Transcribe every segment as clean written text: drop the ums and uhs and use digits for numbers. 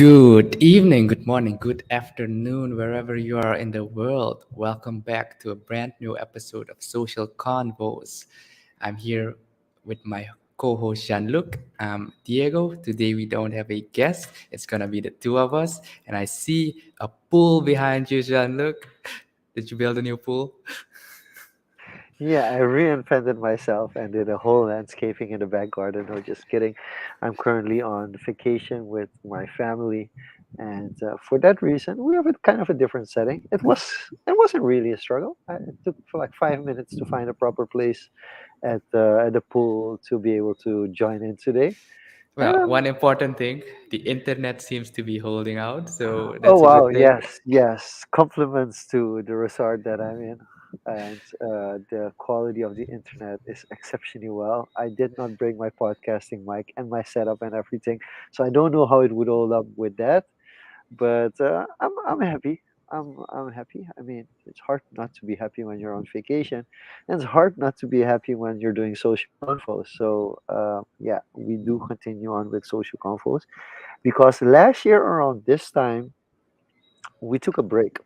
Good evening, good morning, good afternoon, wherever you are in the world. Welcome back to a brand new episode of Social Convos. I'm here with my co-host Jean-Luc. Diego. Today we don't have a guest. It's gonna be the two of us, and I see a pool behind you, Jean-Luc. Did you build a new pool? Yeah, I reinvented myself and did a whole landscaping in the back garden. No, just kidding. I'm currently on vacation with my family, and for that reason, we have a kind of a different setting. It wasn't really a struggle. It took for like 5 minutes to find a proper place at the pool to be able to join in today. And Well, one important thing, the internet seems to be holding out, so oh that's a wow, good thing. yes, yes. Compliments to the resort that I'm in, and the quality of the internet is exceptionally well. I did not bring my podcasting mic and my setup and everything, so I don't know how it would hold up with that. But I'm happy. I'm happy. I mean, it's hard not to be happy when you're on vacation, and it's hard not to be happy when you're doing social confos. So yeah, we do continue on with social confos because last year around this time we took a break,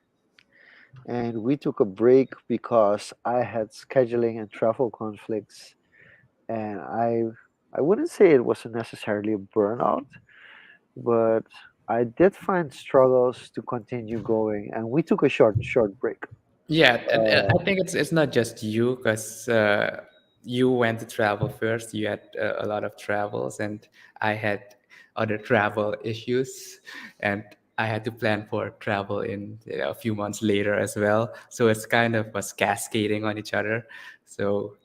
and we took a break because I had scheduling and travel conflicts, and I wouldn't say it was necessarily a burnout, but I did find struggles to continue going, and we took a short break. Yeah, and uh, I think it's not just you because you went to travel first. You had a lot of travels, and I had other travel issues, and I had to plan for travel in a few months later as well. So it's kind of was cascading on each other. So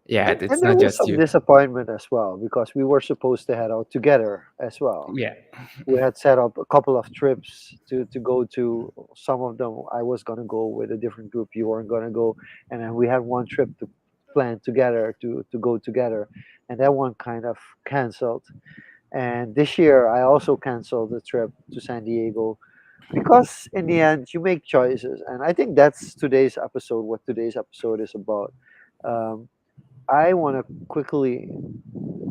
yeah, and it's there not was just some you. disappointment as well because we were supposed to head out together as well. Yeah. We had set up a couple of trips to go to. Some of them I was going to go with a different group, you weren't going to go, and then we had one trip to plan together to go together, and that one kind of canceled. And this year I also canceled the trip to San Diego because in the end you make choices, and I think that's today's episode, what today's episode is about. um, I want to quickly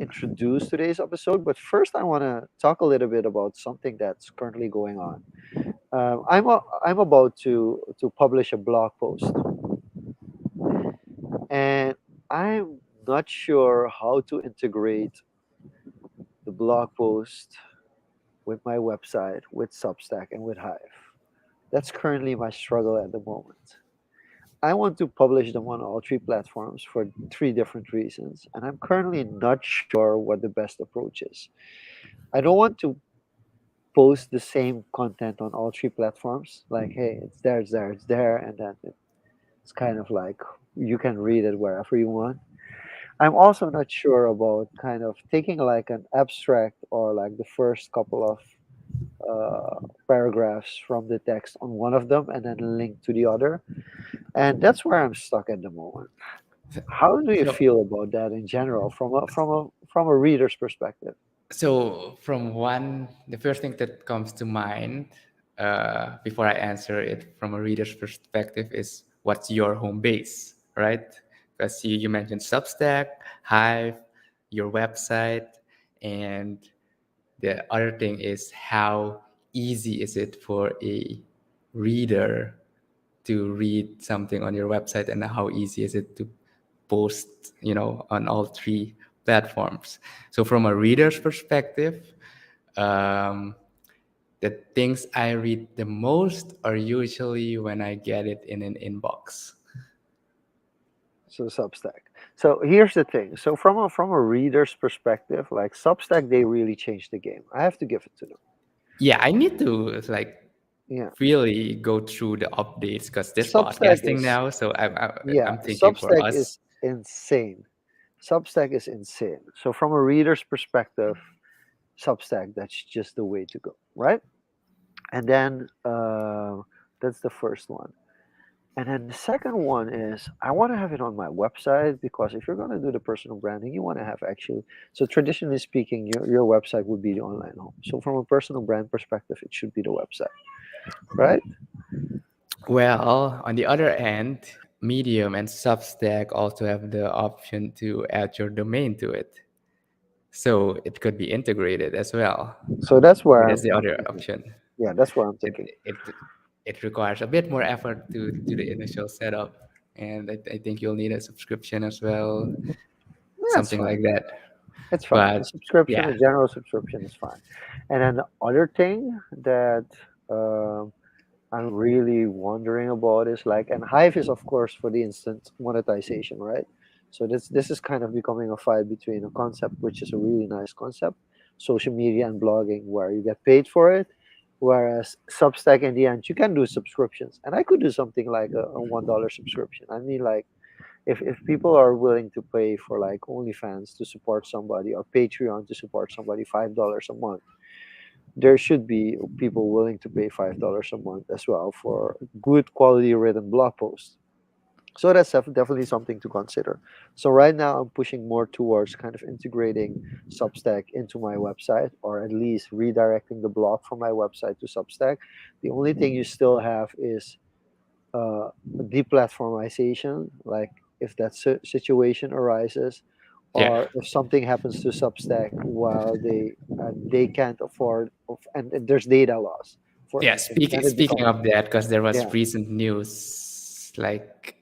introduce today's episode, but first I want to talk a little bit about something that's currently going on. I'm about to publish a blog post, and I'm not sure how to integrate the blog post with my website, with Substack, and with Hive. That's currently my struggle at the moment. I want to publish them on all three platforms for three different reasons, and I'm currently not sure what the best approach is. I don't want to post the same content on all three platforms. Like, hey, it's there, it's there, it's there, and then it's kind of like you can read it wherever you want. I'm also not sure about kind of taking like an abstract or like the first couple of paragraphs from the text on one of them and then link to the other. And that's where I'm stuck at the moment. How do you So feel about that in general from a reader's perspective? So, from one, the first thing that comes to mind before I answer it from a reader's perspective is what's your home base, right? Because you mentioned Substack, Hive, your website, and the other thing is how easy is it for a reader to read something on your website, and how easy is it to post, on all three platforms. So from a reader's perspective, um, the things I read the most are usually when I get it in an inbox. So Substack. So here's the thing. So from a reader's perspective, like Substack, they really changed the game. I have to give it to them. Yeah, I need to like Yeah, really go through the updates because this Substack podcasting is now. So yeah, I'm thinking for Substack us. is insane. Substack is insane. So from a reader's perspective, Substack, that's just the way to go, right? And then that's the first one. And then the second one is I want to have it on my website because if you're going to do the personal branding, you want to have actually. So traditionally speaking, your website would be the online home. So from a personal brand perspective, it should be the website, right? Well, on the other end, Medium and Substack also have the option to add your domain to it. So it could be integrated as well. So that's So where that's the I'm other thinking. option. Yeah, that's where I'm It thinking. it it requires a bit more effort to do the initial setup, and I think you'll need a subscription as well, That's something fine. like that. It's fine. A But subscription, yeah, a general subscription is fine. And then the other thing that um I'm really wondering about is like, and Hive is of course for the instant monetization, right? So this is kind of becoming a fight between a concept which is a really nice concept, social media and blogging, where you get paid for it, whereas Substack in the end you can do subscriptions, and I could do something like a $1 subscription. I mean, like if people are willing to pay for like OnlyFans to support somebody or Patreon to support somebody $5 a month, there should be people willing to pay $5 a month as well for good quality written blog posts. So that's definitely something to consider. So right now I'm pushing more towards kind of integrating Substack into my website, or at least redirecting the blog from my website to Substack. The only thing you still have is deplatformization, like if that situation arises, yeah, or if something happens to Substack while they can't afford, and there's data loss, for yeah. instance, then it Speaking becomes of that, because there was yeah, recent news, like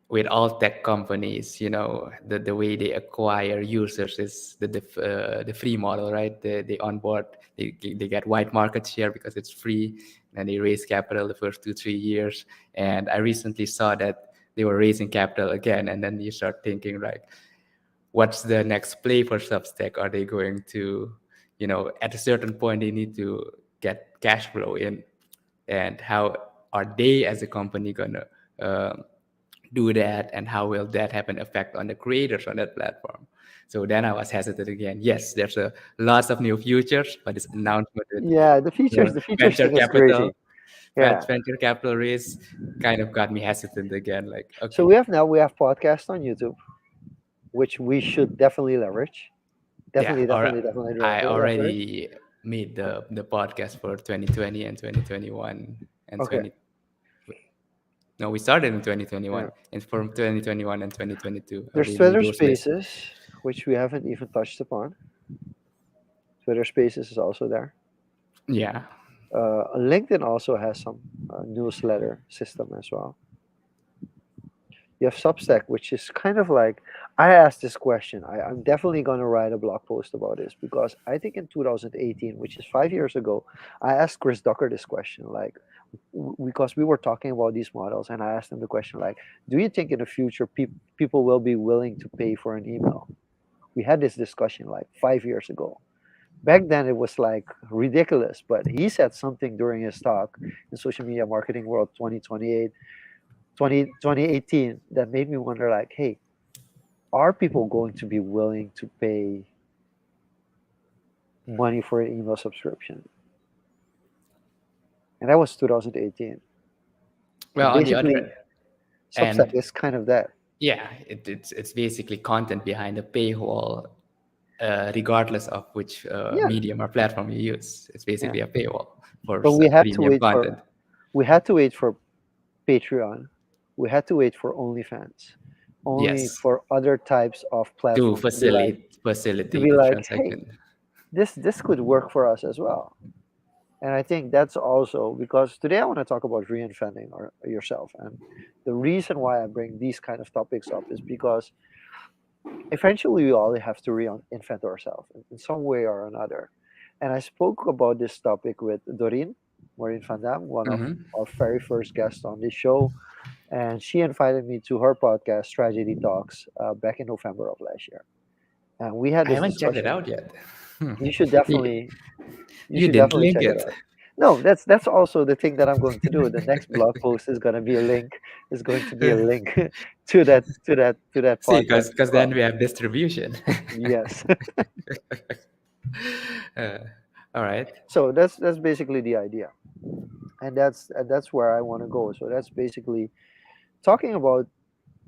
with all tech companies, the way they acquire users is the free model, right? They onboard, they get wide market share because it's free, and they raise capital the first 2 3 years. And I recently saw that they were raising capital again, and then you start thinking like, what's the next play for Substack? Are they going to, at a certain point they need to get cash flow in, and how are they as a company gonna uh, do that, and how will that have an effect on the creators on that platform? So then I was hesitant again. Yes, there's a lots of new features, but this announcement with yeah. The the features, the features venture thing is capital, crazy. Yeah. venture capital raise kind of got me hesitant again. Like, So okay, we have podcasts on YouTube, which we should definitely leverage. yeah, or Definitely I leverage. already made the podcast for 2020 and 2021 and Okay. 20. No, we started in Yeah. 2021, and from 2021 and 2022, I There's already made Twitter those lists. Spaces, which we haven't even touched upon. Twitter Spaces is also there. Yeah. LinkedIn also has some newsletter system as well. You have Substack, which is kind of like, I asked this question. I'm definitely going to write a blog post about this because I think in 2018, which is 5 years ago, I asked Chris Ducker this question, like, because we were talking about these models, and I asked him the question, like, do you think in the future people will be willing to pay for an email? We had this discussion like 5 years ago. Back then, it was like ridiculous, but he said something during his talk in Social Media Marketing World 2028 2018 that made me wonder, like, hey, are people going to be willing to pay money for an email subscription? And that was 2018. And Well, on the basically other Substack end, is kind of that. yeah, it's basically content behind a paywall, regardless of which Yeah, medium or platform you use. It's yeah. basically a paywall for But premium content. we had to wait for Patreon, we had to wait for OnlyFans, only Yes, for other types of to platforms to facilitate be the like, hey, transaction. this could work for us as well. And I think that's also because today I want to talk about reinventing yourself. And the reason why I bring these kind of topics up is because eventually we all have to reinvent ourselves in some way or another. And I spoke about this topic with Maureen Van Dam, one of Hmm. our very first guests on this show. And she invited me to her podcast, Tragedy Talks, back in November of last year. And we had I this haven't checked it discussion. out yet. You should you, definitely you you should didn't definitely link check it it. out. No, that's also the thing that I'm going to do. The next blog post is going to be a link. Is going to be a link to that See, podcast as because well. then we have distribution. Yes. uh, all right. So that's basically the idea, and that's where I want to go. So that's basically talking about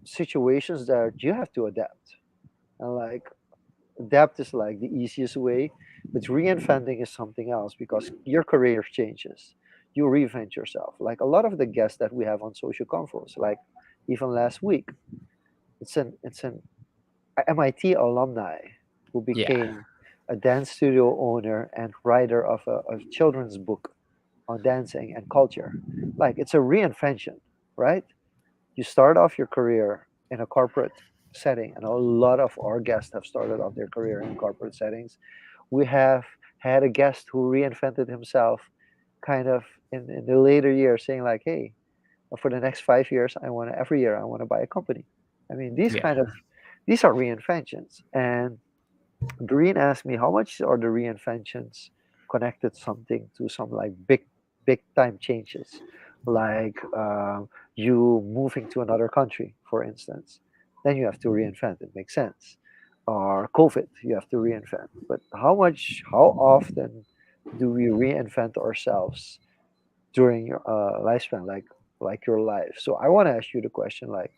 situations that you have to adapt, and like adapt is like the easiest way, but reinventing is something else because your career changes. You reinvent yourself. Like a lot of the guests that we have on social confoes, like even last week, it's an MIT alumni who Yeah. became a dance studio owner and writer of a children's book on dancing and culture. Like it's a reinvention, right? You start off your career in a corporate setting, and a lot of our guests have started off their career in corporate settings. We have had a guest who reinvented himself kind of in the later years, saying like, hey, for the next 5 years, every year I want to buy a company. I mean, Yeah. these are reinventions. And Doreen asked me, how much are the reinventions connected something to some like big time changes, like you moving to another country, for instance. Then you have to reinvent. It makes sense. Or COVID, you have to reinvent. But how often do we reinvent ourselves during your lifespan, like your life? So I want to ask you the question, like,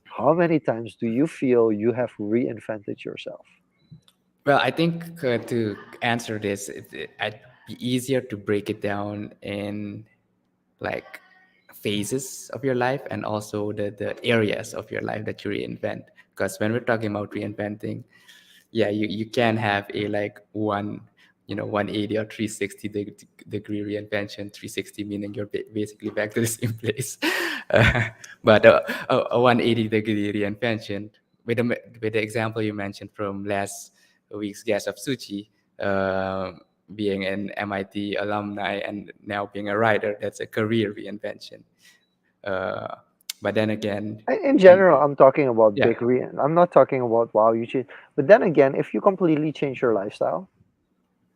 how many times do you feel you have reinvented yourself? Well, I think to answer this, it'd be easier to break it down in like phases of your life and also the areas of your life that you reinvent. Because when we're talking about reinventing, yeah, you can have a like 180 or 360 degree reinvention. 360 meaning you're basically back to the same place. uh, but a 180-degree reinvention with the example you mentioned from last week's guest of Suchi, being an MIT alumni and now being a writer, that's a career reinvention. uh, but then again, In you, general, I'm talking about yeah, big I'm not talking about wow, you change. But then again, if you completely change your lifestyle,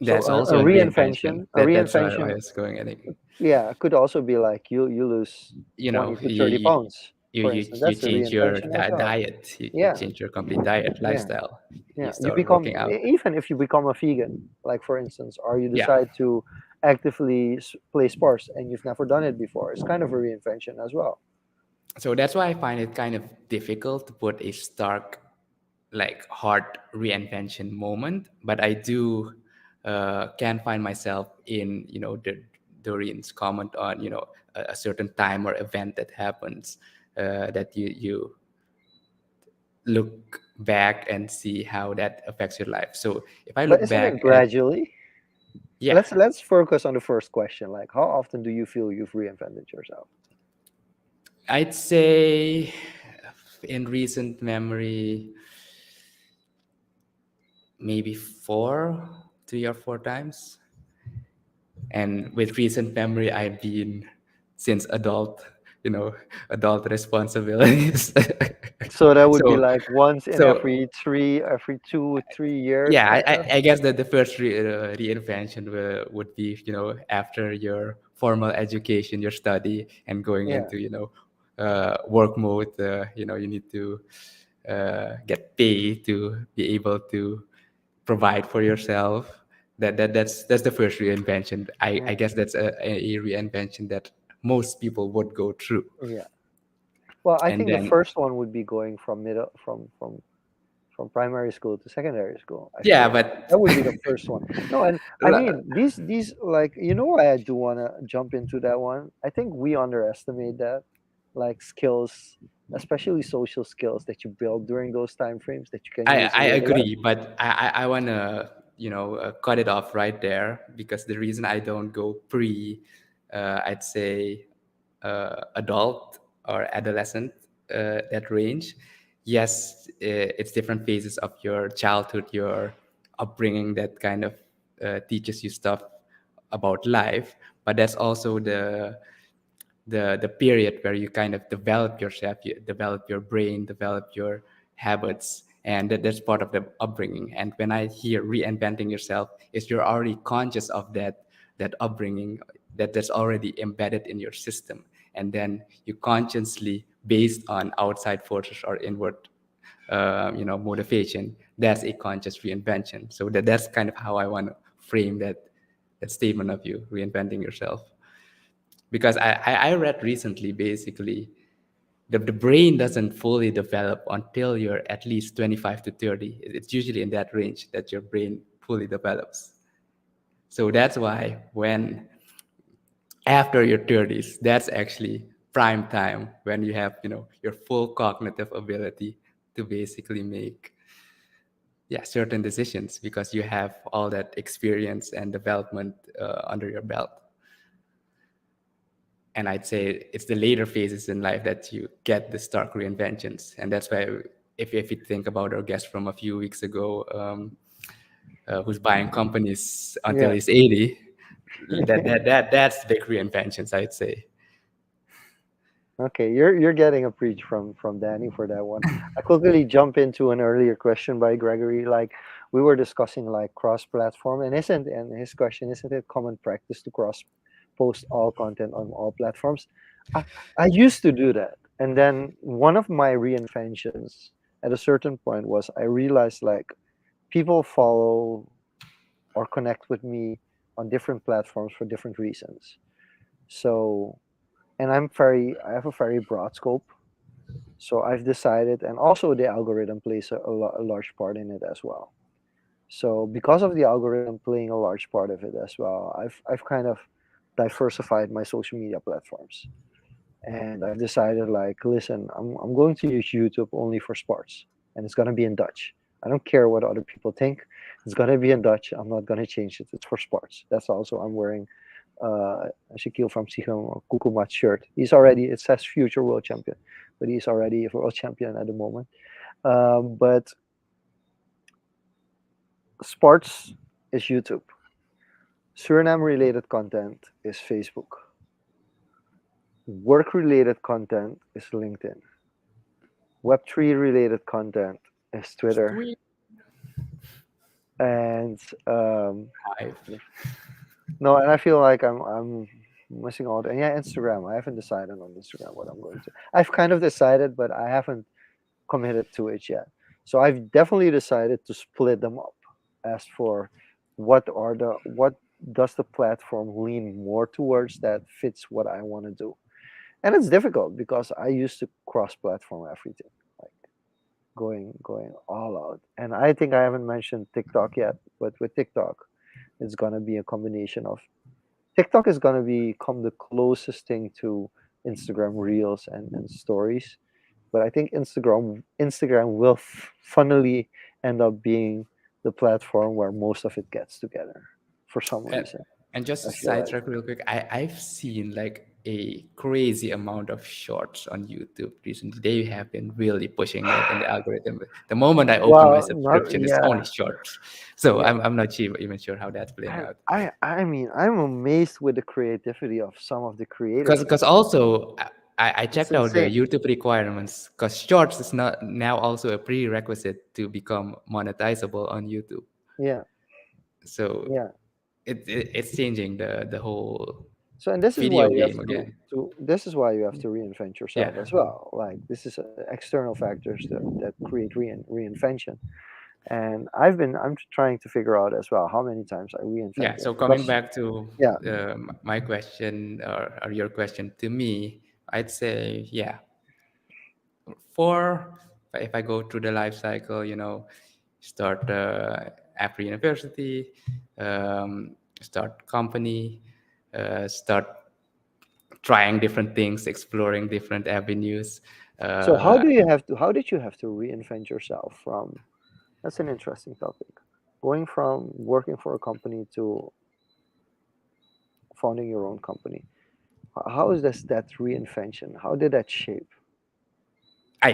so that's also a reinvention. That's why I reinvention, was going at it. yeah, could also be like you lose You know, 20 to 30 pounds, for you, instance. you That's a change your reinvention as well. diet, you Yeah, change your complete diet yeah, lifestyle, you yeah. You start become working out. even if you become a vegan, like for instance, or you Yeah, decide to actively play sports and you've never done it before, it's kind of a reinvention as well. so that's why I find it kind of difficult to put a stark like hard reinvention moment, but I do can find myself in the Doreen's comment on a certain time or event that happens, that you look back and see how that affects your life. So if I But look isn't it back at, gradually? yeah, Let's focus on the first question. Like, how often do you feel you've reinvented yourself? I'd say in recent memory, maybe 3 or 4 times. And with recent memory, I've been since adult responsibilities. So that would be so like once in so every 2 3 years, yeah, kind of. I guess that the first reinvention would be after your formal education, your study, and going Yeah. into work mode. You need to get paid to be able to provide for yourself. That's the first reinvention. I Yeah. guess that's a reinvention that most people would go through. Yeah. Well, I And think the then first one would be going from middle from primary school to secondary school. I yeah, feel but that would be the first one. No, and I mean these like why I do want to jump into that one. I think we underestimate that, like skills, especially social skills that you build during those time frames that you can use I in later life. agree, but I want to cut it off right there, because the reason I don't go pre, I'd say adult or adolescent, that range. Yes, it's different phases of your childhood, your upbringing that kind of teaches you stuff about life, but that's also the period where you kind of develop yourself, you develop your brain, develop your habits, and that's part of the upbringing. And when I hear reinventing yourself, is you're already conscious of that upbringing, that's already embedded in your system, and then you consciously, based on outside forces or inward motivation, that's a conscious reinvention. So that's kind of how I want to frame that statement of you reinventing yourself. Because I read recently, basically the brain doesn't fully develop until you're at least 25 to 30. It's usually in that range that your brain fully develops. So that's why when after your 30s, that's actually prime time when you have your full cognitive ability to basically make yeah, certain decisions because you have all that experience and development under your belt. And I'd say it's the later phases in life that you get the stark reinventions, and that's why if you think about our guest from a few weeks ago, who's buying companies until Yeah. he's 80, that's big reinventions, I'd say. Okay, you're getting a preach from Danny for that one. I quickly jump into an earlier question by Gregory. Like we were discussing like cross-platform, and his question isn't it common practice to cross post all content on all platforms? I, I used to do that, and then one of my reinventions at a certain point was I realized like people follow or connect with me on different platforms for different reasons. So, and I have a very broad scope. So I've decided, and also the algorithm plays a large part in it as well. So because of the algorithm playing a large part of it as well, I've kind of diversified my social media platforms, and I've decided like, listen, I'm going to use YouTube only for sports, and it's gonna be in Dutch. I don't care what other people think. It's gonna be in Dutch. I'm not gonna change it. It's for sports. That's also I'm wearing Shaquille from Sigem Kukumat's shirt. He's already, it says future world champion, but he's already a world champion at the moment. But sports is YouTube. Suriname related content is Facebook. Work related content is LinkedIn. Web3 related content is Twitter. Sweet. And Hive. no, and I feel like I'm missing out. And yeah, Instagram. I haven't decided on Instagram what I'm going to. I've kind of decided, but I haven't committed to it yet. So I've definitely decided to split them up. As for what does the platform lean more towards that fits what I want to do. And it's difficult because I used to cross-platform everything, like going all out. And I think I haven't mentioned TikTok yet, but with TikTok, it's gonna be a combination of TikTok is gonna become the closest thing to Instagram Reels and stories, but I think Instagram will funnily end up being the platform where most of it gets together for some And, reason. and just I to feel like sidetrack real quick, I've seen like a crazy amount of shorts on YouTube recently. They have been really pushing that in the algorithm. The moment I open my well, not subscription, it's yeah, only shorts. So yeah. I'm not even sure how that's playing And out. I mean I'm amazed with the creativity of some of the creators Because now. also I It's checked out their insane. YouTube requirements because shorts is not now also a prerequisite to become monetizable on YouTube. Yeah, So yeah. it's changing the whole So and this is why video you have game again. to this is why you have to reinvent Yeah. yourself as well. Like this is external factors that create reinvention. And I'm trying to figure out as well how many times I Yeah. reinvented So coming because back to yeah. my question or your question to me, I'd say yeah. For if I go through the life cycle, start after university, start company, start trying different things, exploring different avenues. So Uh, how did you have to reinvent yourself from that's an interesting topic. Going from working for a company to founding your own company. How is this that reinvention? How did that shape? I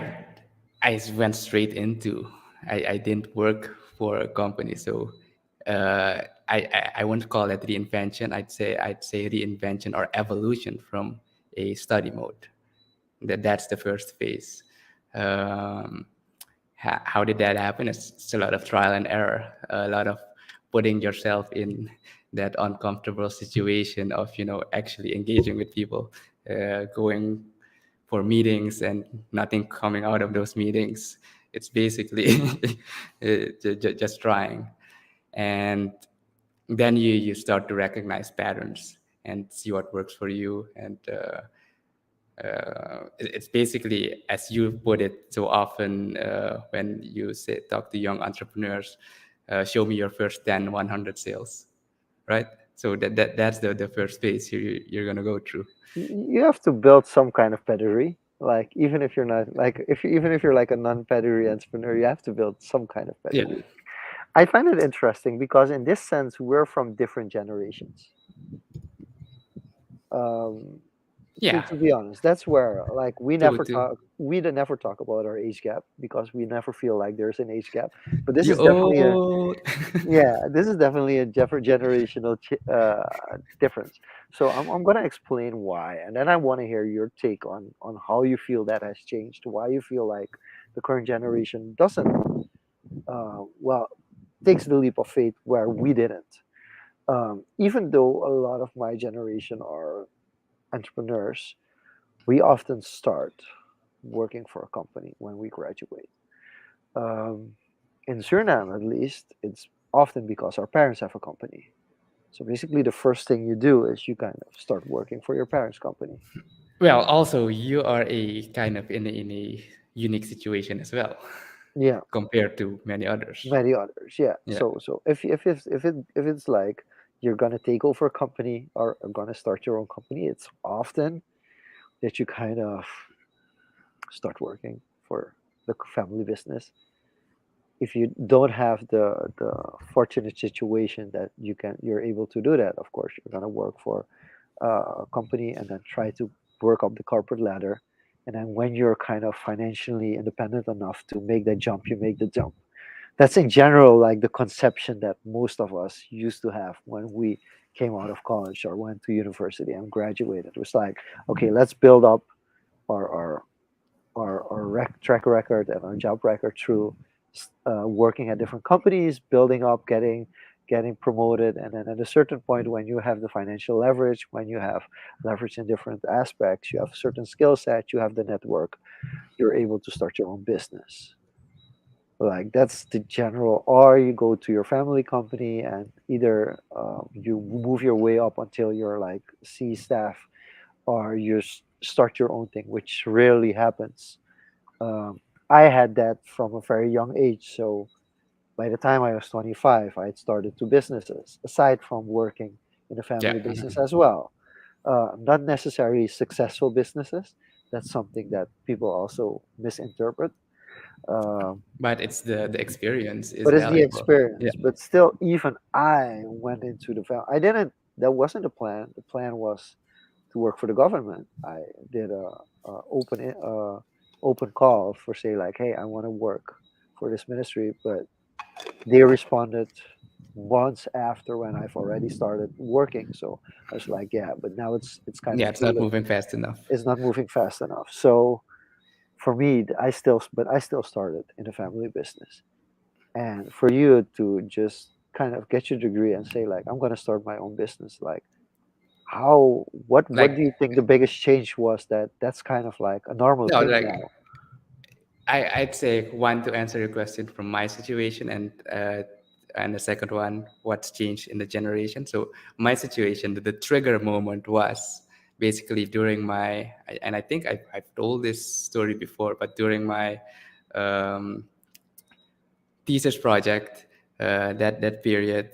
I went straight into. I didn't work for a company, so I wouldn't call it reinvention. I'd say reinvention or evolution from a study mode. That's the first phase. Um, how did that happen? It's a lot of trial and error, a lot of putting yourself in that uncomfortable situation of actually engaging with people, going for meetings and nothing coming out of those meetings. It's basically just trying, and then you start to recognize patterns and see what works for you. And it's basically, as you put it so often when you say talk to young entrepreneurs, show me your first 10, 100 sales, right? So that's the first phase you're going to go through. You have to build some kind of pedigree. Like even if you're not like if even if you're like a non-pedigree entrepreneur, you have to build some kind of Yeah. pedigree. I find it interesting because in this sense we're from different generations. Um, Yeah, to be honest, that's where like to never talk about our age gap because we never feel like there's an age gap. But this you is definitely a old. yeah, this is definitely a generational difference. So I'm gonna explain why, and then I want to hear your take on how you feel that has changed, why you feel like the current generation doesn't well takes the leap of faith where we didn't. Even though a lot of my generation are entrepreneurs, we often start working for a company when we graduate. Um, in Suriname, at least, it's often because our parents have a company. So basically, the first thing you do is you kind of start working for your parents' company. Well, also you are a kind of in a unique situation as well Yeah, compared to many others. many others. Yeah. Yeah. So if it's like you're gonna take over a company or are gonna start your own company, it's often that you kind of start working for the family business. If you don't have the fortunate situation that you're able to do that, of course you're gonna work for a company and then try to work up the corporate ladder. And then when you're kind of financially independent enough to make that jump, you make the jump. That's in general like the conception that most of us used to have when we came out of college or went to university and graduated. It was like, okay, let's build up our track record and our job record through working at different companies, building up, getting promoted, and then at a certain point, when you have the financial leverage, when you have leverage in different aspects, you have a certain skill set, you have the network, you're able to start your own business. Like that's the general, or you go to your family company and either you move your way up until you're like C staff, or you start your own thing, which rarely happens. um, I had that from a very young age. So by the time I was 25, I had started two businesses aside from working in a Yeah. family business as well. Not necessarily successful businesses. That's something that people also misinterpret. Um, But it's the experience is but it's the valuable. Yeah. experience. But still, even I went into the family. I didn't. That wasn't the plan. The plan was to work for the government. I did a open call for say like, hey, I want to work for this ministry, but they responded months after when I've already started working. So I was like, yeah, but now it's kind Yeah, of it's too not late. moving fast enough. It's not moving fast enough. So for me, I still started in a family business. And for you to just kind of get your degree and say like, I'm gonna start my own business, like how what do Like you think the biggest change was that that's kind of like a normal no, thing like now? I'd say one to answer your question from my situation, and the second one, what's changed in the generation. So my situation, the trigger moment was basically during and I think I've told this story before, but during my um, thesis project, that period,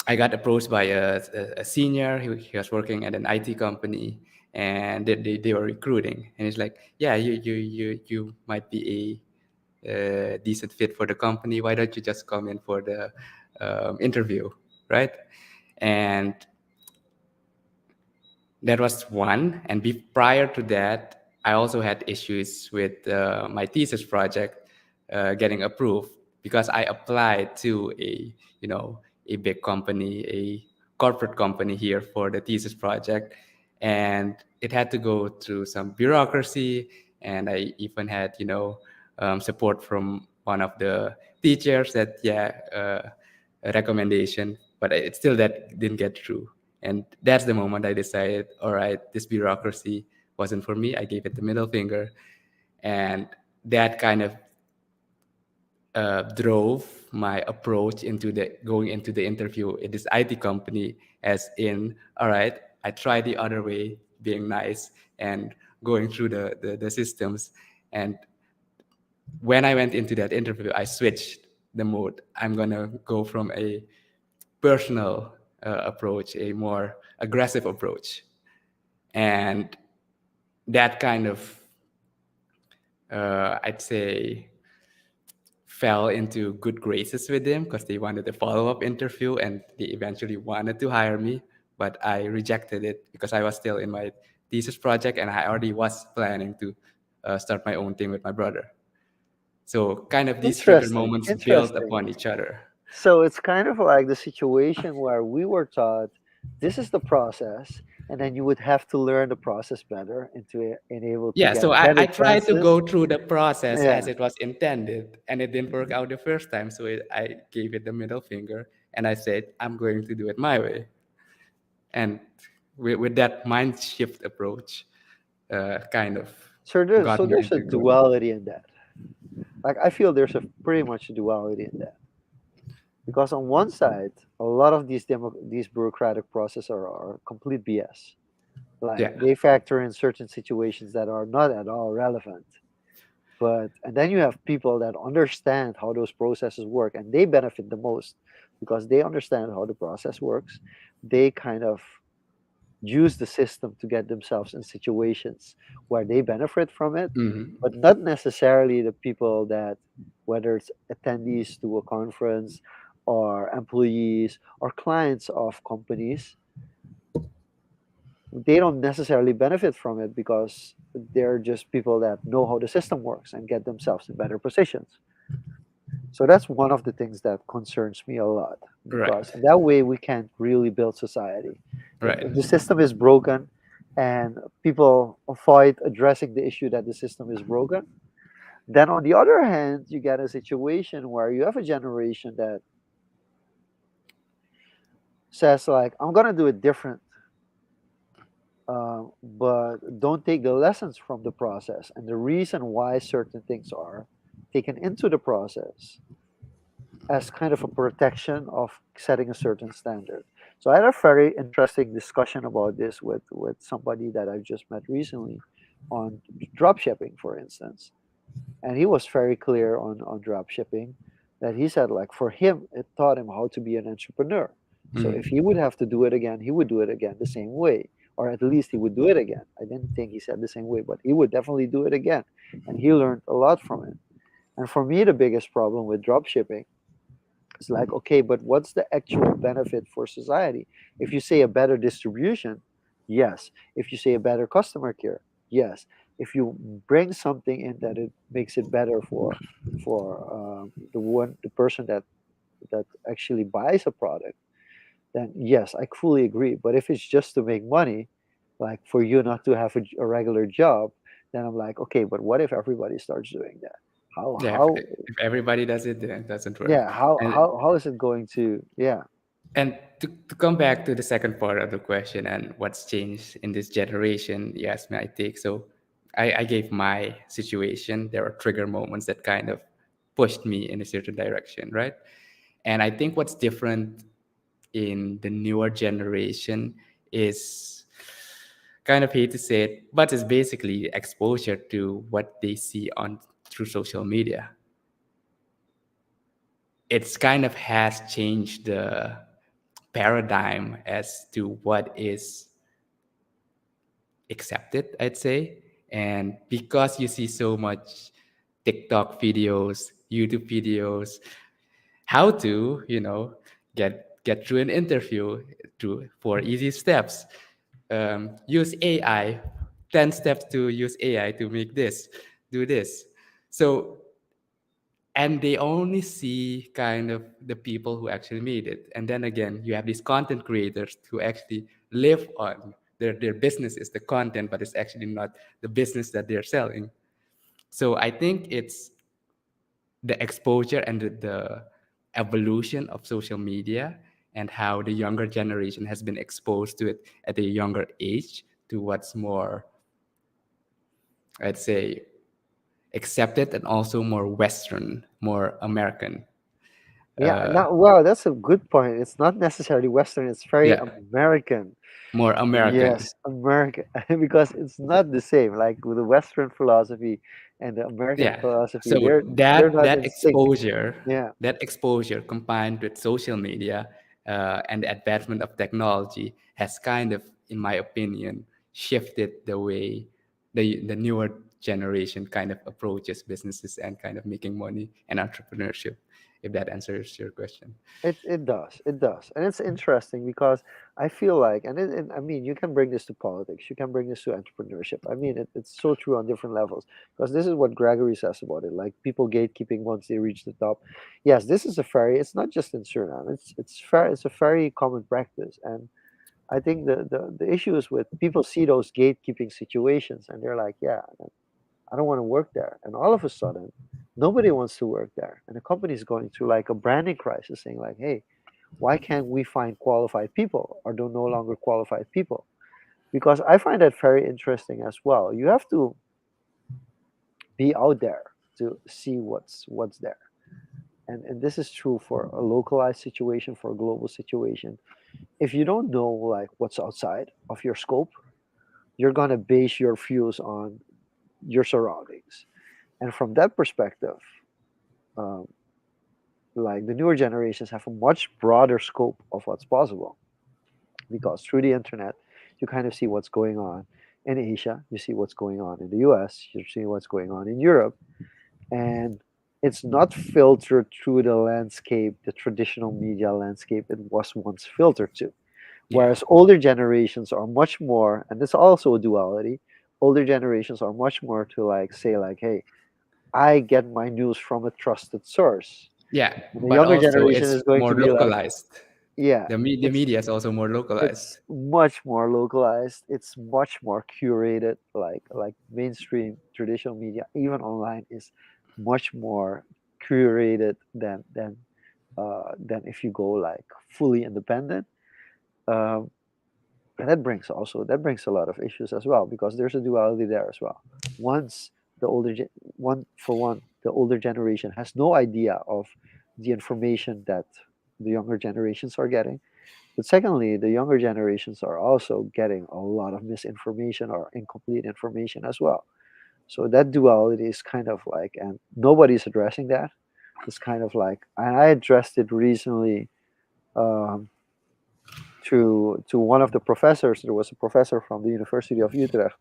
I got approached by a senior. He was working at an IT company, and they were recruiting. And he's like, "Yeah, you might be a decent fit for the company. Why don't you just come in for the interview, right?" And that was one. And prior to that, I also had issues with my thesis project getting approved because I applied to you know, a big company, a corporate company here for the thesis project, and it had to go through some bureaucracy. And I even had, support from one of the teachers that, yeah, a recommendation, but it still that didn't get through. And that's the moment I decided, all right, this bureaucracy wasn't for me. I gave it the middle finger, and that kind of drove my approach into the going into the interview in this IT company. As in, all right, I tried the other way, being nice and going through the systems. And when I went into that interview, I switched the mode. I'm gonna go from a personal approach, a more aggressive approach, and that kind of I'd say fell into good graces with them because they wanted a follow-up interview and they eventually wanted to hire me, but I rejected it because I was still in my thesis project and I already was planning to start my own thing with my brother. So kind of these trigger Interesting, moments build interesting. upon each other. So it's kind of like the situation where we were taught this is the process, and then you would have to learn the process better and to enable to Yeah, get so better I tried to chances. go through the process as Yeah. it was intended, and it didn't work out the first time. So I gave it the middle finger, and I said, I'm going to do it my way. And with that mind shift approach, kind of got So me there's a into going. duality in that. Like I feel there's a pretty much a duality in that because on one side, a lot of these bureaucratic processes are complete BS. Like Yeah. they factor in certain situations that are not at all relevant. But and then you have people that understand how those processes work and they benefit the most because they understand how the process works. They kind of use the system to get themselves in situations where they benefit from it, Hmm. but not necessarily the people that, whether it's attendees to a conference or employees or clients of companies, they don't necessarily benefit from it because they're just people that know how the system works and get themselves in better positions. So that's one of the things that concerns me a lot Right. because in that way we can't really build society. Right. If the system is broken and people avoid addressing the issue that the system is broken, then on the other hand, you get a situation where you have a generation that says like, I'm gonna do it different, but don't take the lessons from the process and the reason why certain things are taken into the process as kind of a protection of setting a certain standard. So I had a very interesting discussion about this with somebody that I've just met recently on drop shipping, for instance. And he was very clear on drop shipping that he said like for him it taught him how to be an entrepreneur. So if he Hmm. would have to do it again, he would do it again the same way. Or at least he would do it again. I didn't think he said the same way, but he would definitely do it again. And he learned a lot from it. And for me, the biggest problem with drop shipping, it's like, okay, but what's the actual benefit for society? If you say a better distribution, yes. If you say a better customer care, yes. If you bring something in that it makes it better for the person that actually buys a product, then yes, I fully agree. But if it's just to make money, like for you not to have a regular job, then I'm like, okay, but what if everybody starts doing that? How Yeah. how If everybody does it, then it doesn't work. yeah, how And how how is it going to, yeah. And to come back to the second part of the question and what's changed in this generation, you asked me, I take. So I gave my situation. There are trigger moments that kind of pushed me in a certain direction, right? And I think what's different in the newer generation is kind of hate to say it, but it's basically exposure to what they see on through social media. It's kind of has changed the paradigm as to what is accepted, I'd say. And because you see so much TikTok videos, YouTube videos, how to, get through an interview to for easy steps. Use AI, 10 steps to use AI to make this, do this. So and they only see kind of the people who actually made it, and then again you have these content creators who actually live on their business is the content, but it's actually not the business that they're selling. So I think it's the exposure and the evolution of social media and how the younger generation has been exposed to it at a younger age to what's more, I'd say, accepted and also more western, more American. Yeah, uh, now wow, that's a good point. It's not necessarily Western, it's very yeah, American. more American. Yes, American, because it's not the same. Like with the Western philosophy and the American Yeah. philosophy, So they're that not that in sync. exposure, Yeah. that exposure combined with social media and the advancement of technology has kind of, in my opinion, shifted the way the newer generation kind of approaches businesses and kind of making money and entrepreneurship, if that answers your question. It does, and it's interesting because I feel like, and I mean, you can bring this to politics, you can bring this to entrepreneurship. I mean, it's so true on different levels because this is what Gregory says about it. Like people gatekeeping once they reach the top. Yes, this is a very. It's not just in Suriname. It's fair. It's a very common practice, and I think the issue is with people see those gatekeeping situations and they're like, yeah, I don't want to work there, and all of a sudden. Nobody wants to work there, and the company is going through like a branding crisis, saying like, "Hey, why can't we find qualified people or do no longer qualified people?" Because I find that very interesting as well. You have to be out there to see what's there, and this is true for a localized situation, for a global situation. If you don't know like what's outside of your scope, you're gonna base your views on your surroundings, and from that perspective, um, like the newer generations have a much broader scope of what's possible because through the internet, you kind of see what's going on in Asia, you see what's going on in the US, you see what's going on in Europe, and it's not filtered through the landscape, the traditional media landscape it was once filtered to. Yeah. Whereas older generations are much more, and this also a duality, older generations are much more to like say like, hey, I get my news from a trusted source. Yeah, And the but younger also generation it's is going to more be like, localized. yeah, The it's media is also more localized. it's much more localized, it's much more curated, like mainstream traditional media even online is much more curated than if you go like fully independent. um, and that brings a lot of issues as well because there's a duality there as well. Once the older gen- one for one the older generation has no idea of the information that the younger generations are getting. But secondly, the younger generations are also getting a lot of misinformation or incomplete information as well. So that duality is kind of like, and nobody's addressing that. It's kind of like, and I addressed it recently um, to one of the professors. There was a professor from the University of Utrecht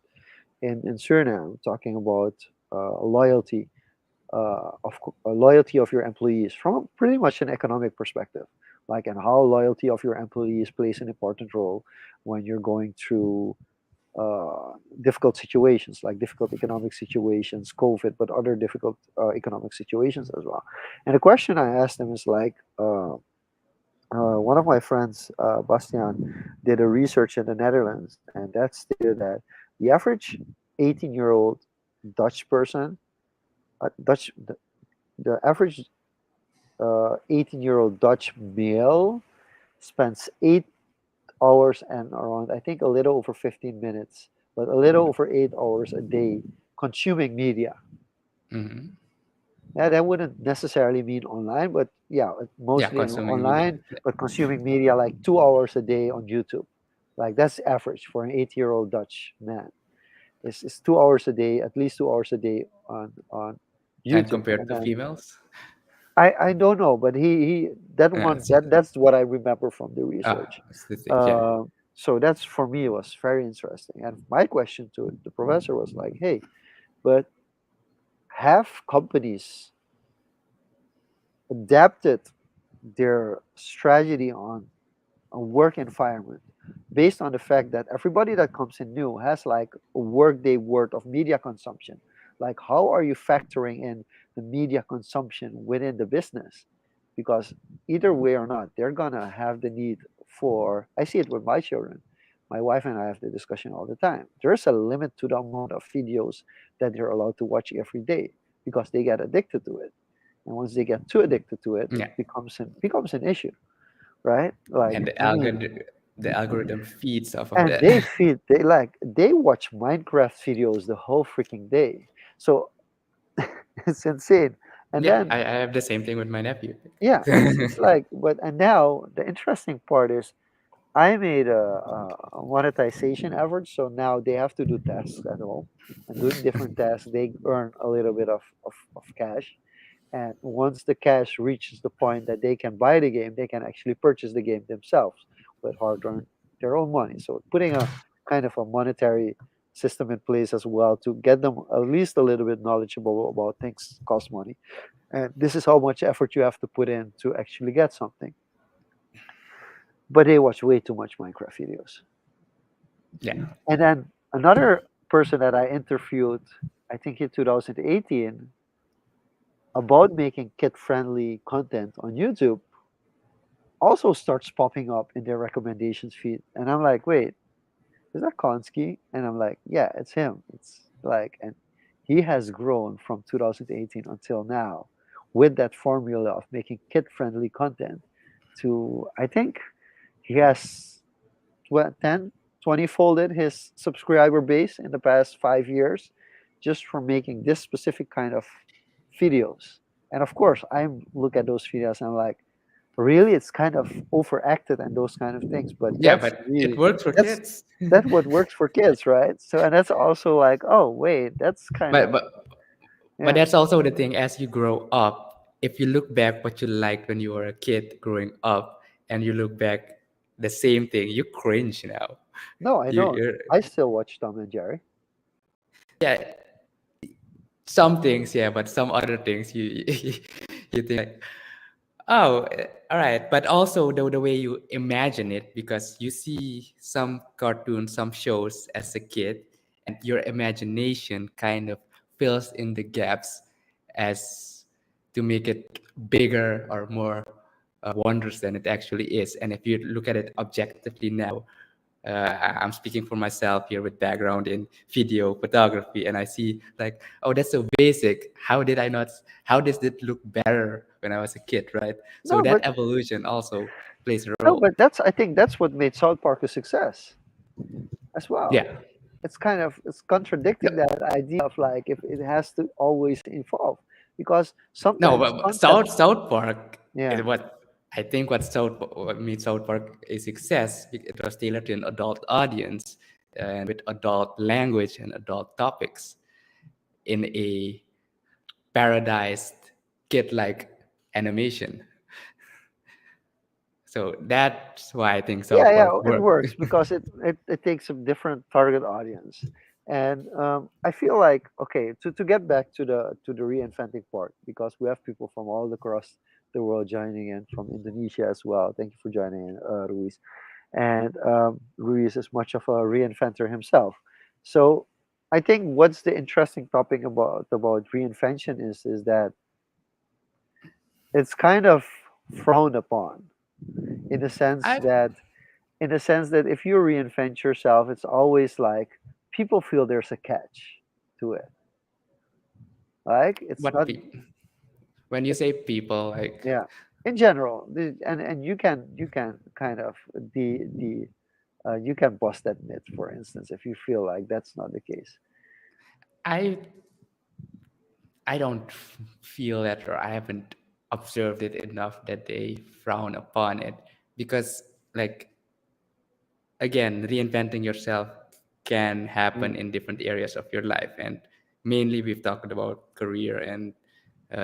in Suriname talking about loyalty loyalty of your employees from pretty much an economic perspective, like and how loyalty of your employees plays an important role when you're going through difficult situations, like difficult economic situations, COVID, but other difficult economic situations as well. And the question I asked them is like, one of my friends, Bastian, did a research in the Netherlands, and that stated that the average 18-year-old Dutch person, the average 18-year-old Dutch male spends 8 hours and around, I think, a little over 15 minutes, but a little over 8 hours a day consuming media. Hmm. Yeah, that wouldn't necessarily mean online, but yeah, Yeah, mostly consuming media. online, but consuming media like 2 hours a day on YouTube. Like that's average for an 8-year-old Dutch man. It's 2 hours a day, at least 2 hours a day on And YouTube. compared And to then females, I don't know, but he that yeah, one that's what I remember from the research. statistics. Yeah. Uh, so that's for me was very interesting. And my question to the professor was like, "Hey, but have companies adapted their strategy on a work environment based on the fact that everybody that comes in new has like a workday worth of media consumption? Like, how are you factoring in the media consumption within the business? Because either way or not, they're gonna have the need for. I see it with my children. My wife and I have the discussion all the time. There's a limit to the amount of videos that they're allowed to watch every day because they get addicted to it. And once they get too addicted to it, it Yeah. becomes an issue, right? Like, And I mean, the algorithm feeds off of and that. they watch Minecraft videos the whole freaking day. So it's insane. And Yeah, then I have the same thing with my nephew. yeah, it's like, but and now the interesting part is I made a monetization effort, so now they have to do tasks at home, and doing different tasks, they earn a little bit of cash. And once the cash reaches the point that they can buy the game, they can actually purchase the game themselves with hard earned their own money. So putting a kind of a monetary system in place as well to get them at least a little bit knowledgeable about things cost money. And this is how much effort you have to put in to actually get something. But they watch way too much Minecraft videos. Yeah. And then another person that I interviewed, I think in 2018, about making kid-friendly content on YouTube also starts popping up in their recommendations feed. And I'm like, wait, is that Konsky? And I'm like, yeah, it's him. It's like, and he has grown from 2018 until now with that formula of making kid-friendly content to, I think he has 10, 20 folded his subscriber base in the past 5 years just from making this specific kind of videos. And of course, I look at those videos and I'm like, really, it's kind of overacted and those kind of things. But Yeah, that's but it really works for that's kids. that's what works for kids, right? So and that's also like, oh wait, that's kind but of but but yeah. that's also the thing. As you grow up, if you look back what you liked when you were a kid growing up, and you look back the same thing, you cringe now. No, I know. You're I still watch Tom and Jerry. yeah, some things, yeah, but some other things you you think like, oh, all right. But also the way you imagine it, because you see some cartoons, some shows as a kid, and your imagination kind of fills in the gaps as to make it bigger or more wondrous than it actually is. And if you look at it objectively now, I'm speaking for myself here with background in video photography, and I see like, oh, that's so basic. How did I not? How does it look better when I was a kid, right? So No, that but evolution also plays a no, role. but that's I think that's what made South Park a success as well. Yeah. It's kind of it's contradicting No, that idea of like if it has to always involve because no, sometimes but content South Park, yeah what I think what made South Park a success, it was tailored to an adult audience and with adult language and adult topics in a paradised kid-like animation. So that's why I think yeah South yeah Park it worked. works because it takes a different target audience and I feel like okay to get back to the reinventing part because we have people from all across the world joining in from Indonesia as well. Thank you for joining in, Ruiz. And Ruiz is much of a reinventor himself. So I think what's the interesting topic about reinvention is that it's kind of frowned upon in the sense I that if you reinvent yourself, it's always like people feel there's a catch to it. Like it's what not when you it, say people like yeah. In general, and you can kind of the you can bust that myth, for instance, if you feel like that's not the case. I I don't feel that, or I haven't observed it enough that they frown upon it, because like again, reinventing yourself can Yeah. happen in different areas of your life, and mainly we've talked about career and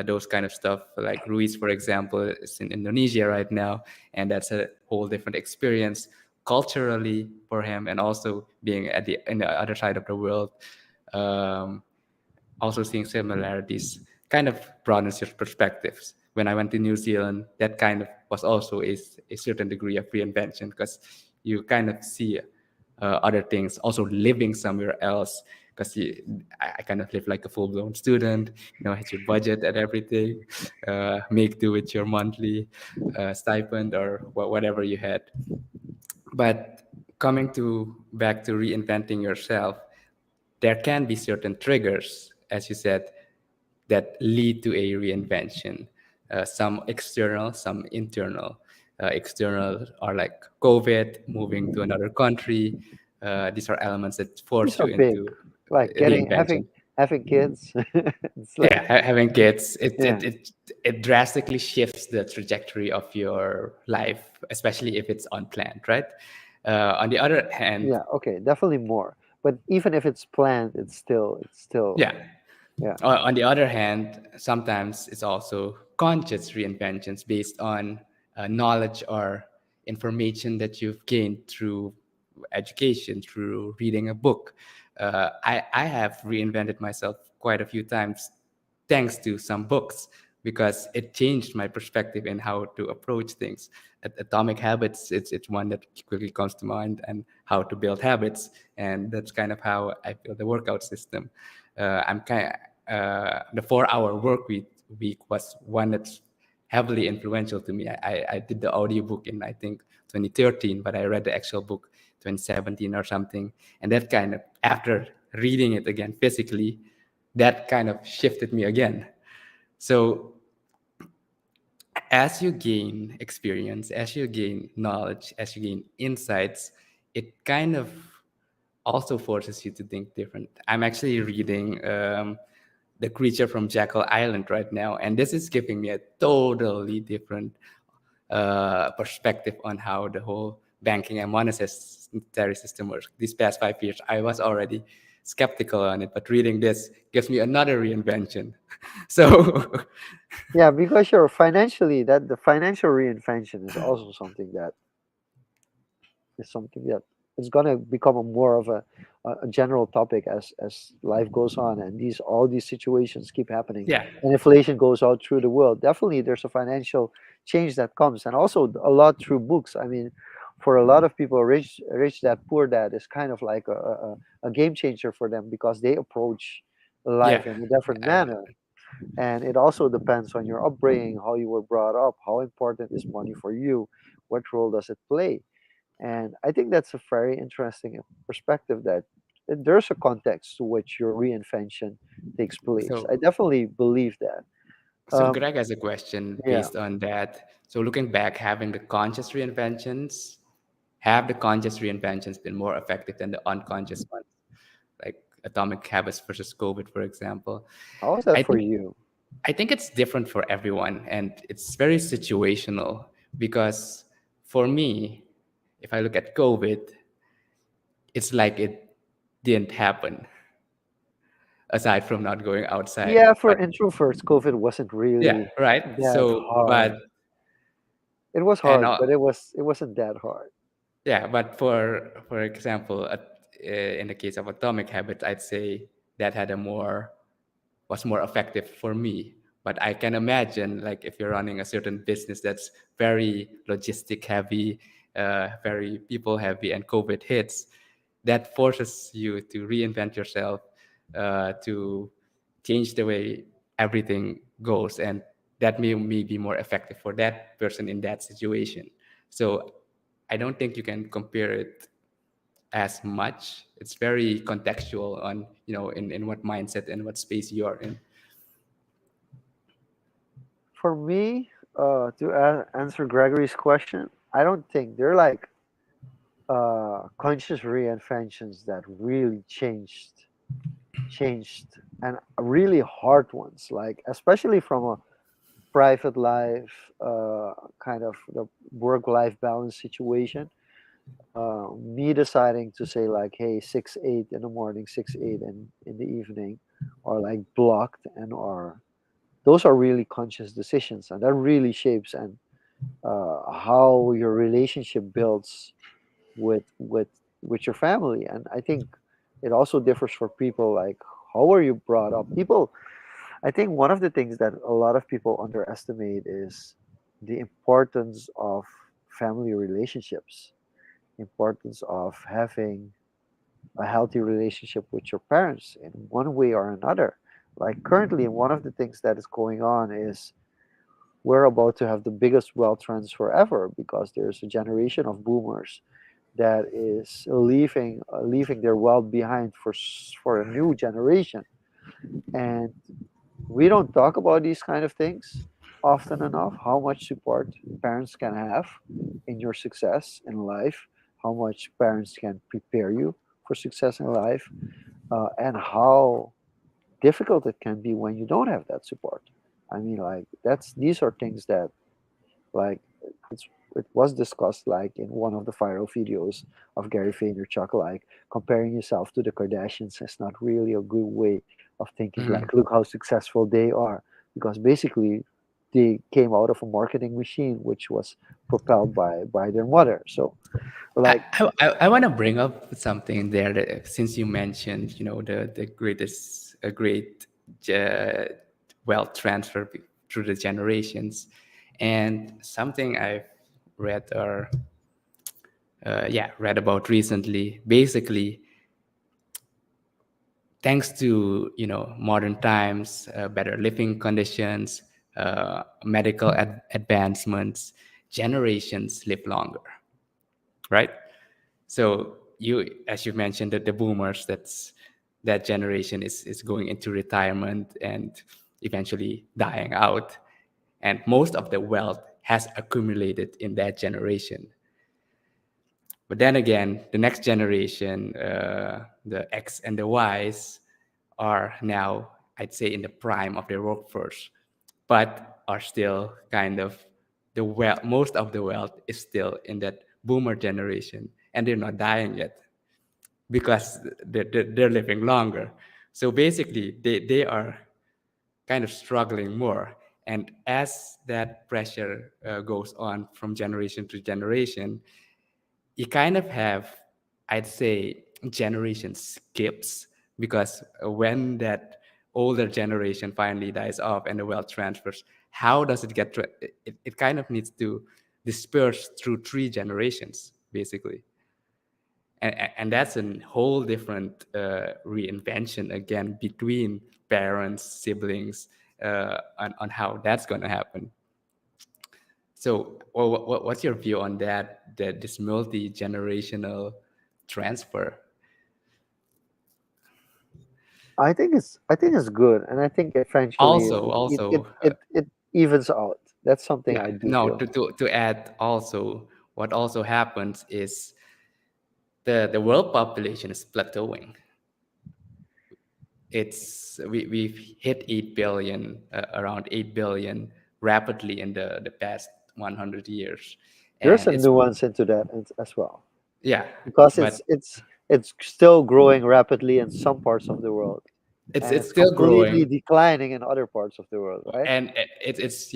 those kind of stuff. Like Ruiz, for example, is in Indonesia right now, and that's a whole different experience culturally for him, and also being at the in the other side of the world. Um, Also seeing similarities kind of broadens your perspectives. When I went to New Zealand, that kind of was also a certain degree of reinvention, because you kind of see other things, also living somewhere else. Because I kind of live like a full-blown student, had your budget and everything, make do with your monthly stipend or whatever you had. But coming to back to reinventing yourself, there can be certain triggers, as you said, that lead to a reinvention. Some external, some internal. External are like COVID, moving to another country. These are elements that These force are you big, into like getting reinvention. having kids. It's Yeah, like having kids, yeah, it drastically shifts the trajectory of your life, especially if it's unplanned, right? On the other hand, yeah, okay, definitely more. But even if it's planned, it's still yeah, yeah. On the other hand, sometimes it's also conscious reinventions based on knowledge or information that you've gained through education, through reading a book. I have reinvented myself quite a few times thanks to some books because it changed my perspective in how to approach things. Atomic Habits, it's one that quickly comes to mind, and how to build habits, and that's kind of how I feel the workout system. I'm kind The 4 hour week was one that's heavily influential to me. I did the audiobook in I think 2013, but I read the actual book 2017 or something, and that kind of, after reading it again physically, that kind of shifted me again. So as you gain experience, as you gain knowledge, as you gain insights, it kind of also forces you to think different. I'm actually reading The Creature from Jekyll Island right now, and this is giving me a totally different perspective on how the whole banking and monetary system works. These past 5 years, I was already skeptical on it, but reading this gives me another reinvention. So, Yeah, because you're financially, that the financial reinvention is also something that is going to become a more of a general topic as life goes on, and these all these situations keep happening, yeah, and inflation goes out through the world. Definitely there's a financial change that comes, and also a lot through books. I mean, for a lot of people, rich dad poor dad is kind of like a game changer for them because they approach yeah, life in a different I, manner. And it also depends on your upbringing, how you were brought up, how important is money for you, what role does it play. And I think that's a very interesting perspective, that there's a context to which your reinvention takes place. so I definitely believe that. So Greg has a question Yeah. based on that. So looking back, have the conscious reinventions been more effective than the unconscious ones, like atomic habits versus COVID, for example? How is that I for think you? I think it's different for everyone, and it's very situational. Because for me, if I look at COVID, it's like it didn't happen aside from not going outside. Yeah, for But introverts, COVID wasn't yeah, really right. that hard. It was And hard, but it wasn't that hard. Yeah, but for example, in the case of Atomic Habits, I'd say that had a more was more effective for me. But I can imagine, like, if you're running a certain business that's very logistic heavy, very people heavy, and COVID hits, that forces you to reinvent yourself, to change the way everything goes, and that may be more effective for that person in that situation. So I don't think you can compare it as much. It's very contextual on, in what mindset and what space you're in. For me, to answer Gregory's question, I don't think they're like conscious reinventions that really changed, and really hard ones, like especially from a private life, kind of the work life balance situation. Me deciding to say like, hey, 6-8 in the morning, 6-8 in the evening, or like blocked, and or those are really conscious decisions, and that really shapes and how your relationship builds with with with your family. And I think it also differs for people, like how were you brought up. People, I think one of the things that a lot of people underestimate is the importance of family relationships, importance of having a healthy relationship with your parents in one way or another. Like currently, one of the things that is going on is we're about to have the biggest wealth transfer ever, because there's a generation of boomers that is leaving their wealth behind for a new generation. And we don't talk about these kind of things often enough, how much support parents can have in your success in life, how much parents can prepare you for success in life, and how difficult it can be when you don't have that support. I mean, like that's these are things that, like, it's it was discussed like in one of the viral videos of Gary Vaynerchuk, like comparing yourself to the Kardashians is not really a good way of thinking. Mhm. Like, look how successful they are, because basically, they came out of a marketing machine which was propelled by their mother. So I, like I want to bring up something there that, since you mentioned, the greatest, a great uh, wealth transfer through the generations, and something I've read or read about recently. Basically, thanks to modern times, better living conditions, medical advancements, generations live longer, right? So you, as you mentioned, that the boomers, that generation is going into retirement and eventually dying out, and most of the wealth has accumulated in that generation. But then again, the next generation, the X and the Ys, are now, I'd say, in the prime of their workforce, but are still kind of the wealth. Most of the wealth is still in that boomer generation, and they're not dying yet because they're living longer. So basically, they are kind of struggling more. And as that pressure goes on from generation to generation, you kind of have, I'd say, generation skips, because when that older generation finally dies off and the wealth transfers, how does it get it kind of needs to disperse through three generations, basically. And that's a whole different reinvention again between parents, siblings, on how that's going to happen. So, what's your view on that? That this multi-generational transfer? I think it's good, and I think eventually Also, it evens out. That's something yeah. I do No, feel. to add also, what also happens is the world population is plateauing. We've hit 8 billion, around 8 billion, rapidly in the past 100 years, There's and a it's, nuance into that as well, yeah, because but it's still growing rapidly in some parts of the world, and it's it's still completely growing. declining in other parts of the world, right? And it's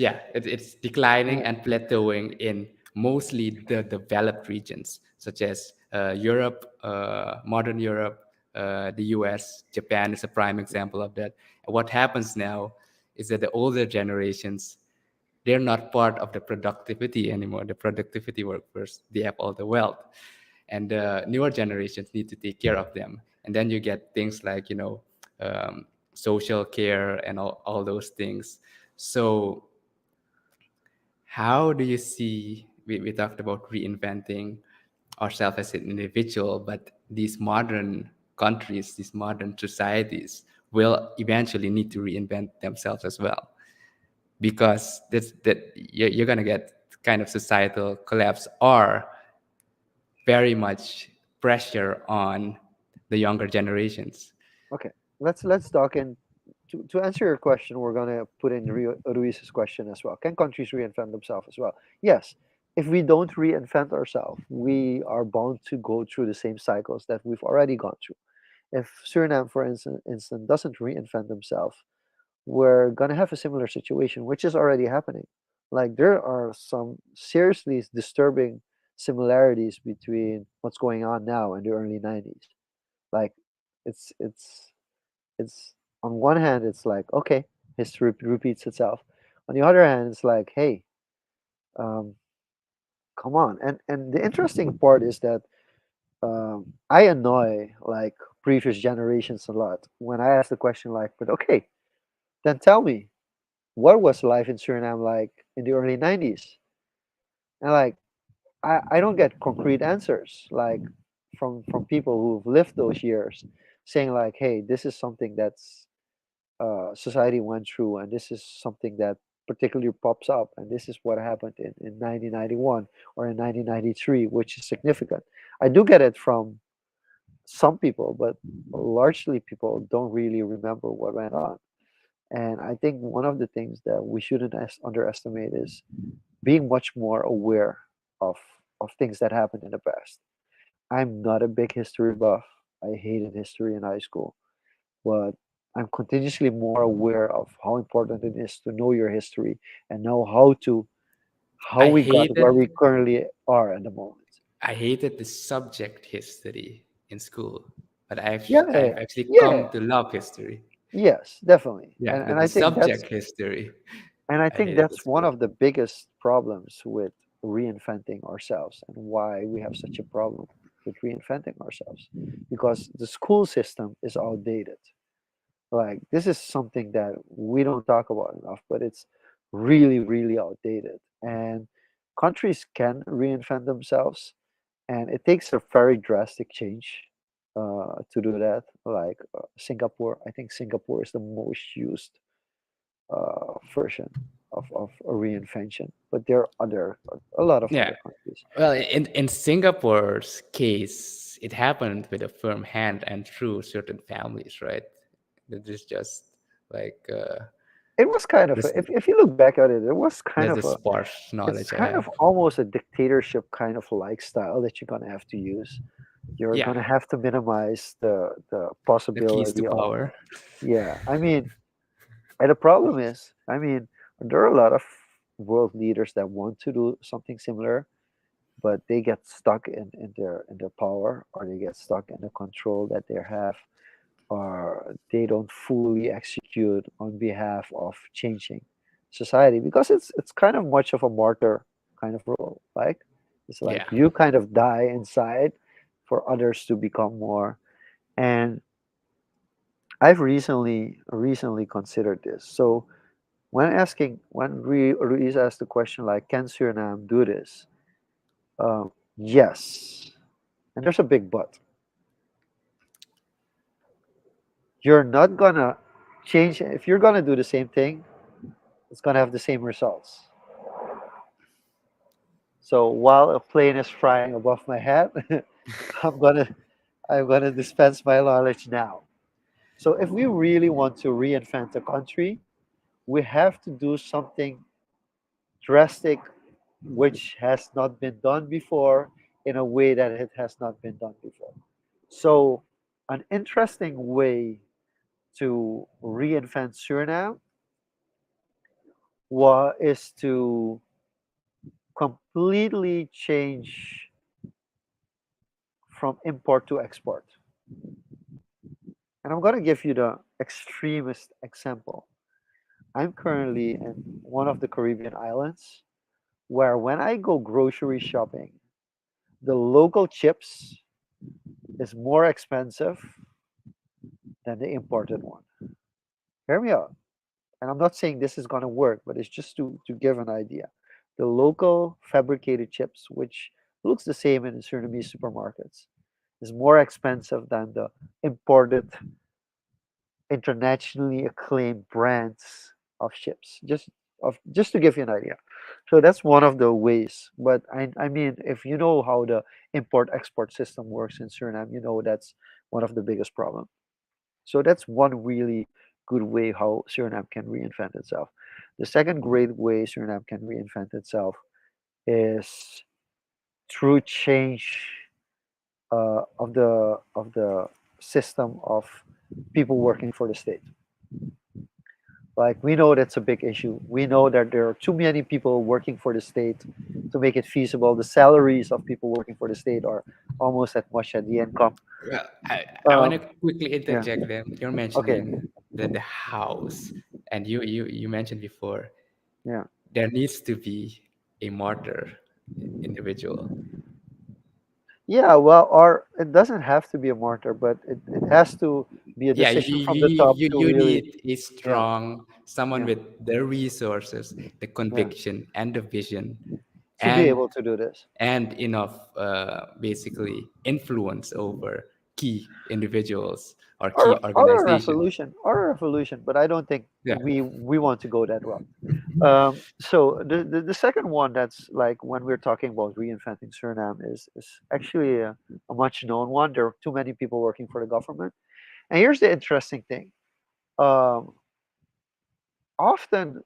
declining Uh, and plateauing in mostly the developed regions, such as Europe, modern Europe, the US. Japan is a prime example of that. And what happens now is that the older generations, they're not part of the productivity anymore, the productivity workforce. They have all the wealth, and the newer generations need to take care of them. And then you get things like, um, social care and all those things. So how do you see, we talked about reinventing ourselves as an individual, but these modern countries, these modern societies will eventually need to reinvent themselves as well, because you're going to get kind of societal collapse, or very much pressure on the younger generations. okay, let's talk in to answer your question. We're gonna put in Ruiz's question as well. Can countries reinvent themselves as well? Yes. If we don't reinvent ourselves, we are bound to go through the same cycles that we've already gone through. If Suriname, for instance, doesn't reinvent themselves, we're gonna have a similar situation, which is already happening. Like there are some seriously disturbing similarities between what's going on now and the early '90s. Like it's it's it's on one hand it's like okay, history repeats itself. On the other hand, it's like hey, um, come on. And the interesting part is that I annoy like previous generations a lot when I ask the question like, but okay, then tell me what was life in Suriname like in the early '90s? And like, I don't get concrete answers like from people who've lived those years, saying like, hey, this is something that's society went through, and this is something that particularly pops up, and this is what happened in 1991 or in 1993, which is significant. I do get it from some people, but largely people don't really remember what went on. And I think one of the things that we shouldn't underestimate is being much more aware of of things that happened in the past. I'm not a big history buff. I hated history in high school, but I'm continuously more aware of how important it is to know your history and know how I we got where hated we currently are at the moment. I hated the subject history in school, but Yeah, yeah, I've yeah. actually Yeah, come to love history. yes, definitely. Yeah, And the I think subject history. I hated the that's one school. of the biggest problems with reinventing ourselves and why we have such a problem with reinventing ourselves because the school system is outdated. Like this is something that we don't talk about enough, but it's really, really outdated. And countries can reinvent themselves, and it takes a very drastic change to do that. Like Singapore, I think Singapore is the most used version of a reinvention, but there are a lot of Yeah. other countries. Well, in Singapore's case, it happened with a firm hand and through certain families, right? That is just like It was kind of this. if you look back at it, it was kind That's of the a sparse it's knowledge I kind have. of almost a dictatorship kind of lifestyle that you're gonna have to use. You're Yeah, gonna have to minimize the the keys to possibility of power. yeah. I mean, and the problem is, I mean, there are a lot of world leaders that want to do something similar, but they get stuck in their power or they get stuck in the control that they have or they don't fully execute on behalf of changing society because it's kind of much of a martyr kind of role, like it's like Yeah, you kind of die inside for others to become more. And I've recently considered this. So when Ruiz asked the question like, can Suriname do this? Yes, and there's a big but. You're not gonna change if you're gonna do the same thing. It's gonna have the same results. So while a plane is flying above my head, I'm gonna I'm gonna dispense my knowledge now. So if we really want to reinvent the country, we have to do something drastic which has not been done before in a way that it has not been done before. So an interesting way to reinvent Suriname is to completely change from import to export. And I'm going to give you the extremist example. I'm currently in one of the Caribbean islands where when I go grocery shopping, the local chips is more expensive than the imported one. Hear me out. And I'm not saying this is going to work, but it's just to give an idea. The local fabricated chips, which looks the same in Surinamese supermarkets, is more expensive than the imported internationally acclaimed brands of chips. Just to give you an idea. So that's one of the ways. But I mean, if you know how the import export system works in Suriname, you know that's one of the biggest problems. So that's one really good way how Suriname can reinvent itself. The second great way Suriname can reinvent itself is through change of the system of people working for the state. Like we know that's a big issue. We know that there are too many people working for the state to make it feasible. The salaries of people working for the state are almost as much as the income. well, I want to Um, quickly yeah. interject them. You're Okay. mentioning the house, and you mentioned before Yeah. there needs to be a martyr individual. Yeah. Well, or it doesn't have to be a martyr, but it has to be a Yeah, decision from the top to you really, need a yeah, strong someone yeah, with the resources, the yeah, conviction, and the vision, to be and able to do this. enough basically influence over key individuals or key Or a organizations. revolution, or a revolution. But I don't think Yeah, we want to go that route. So the second one that's like when we're talking about reinventing Suriname is actually a much known one. There are too many people working for the government. And here's the interesting thing. Um, Often,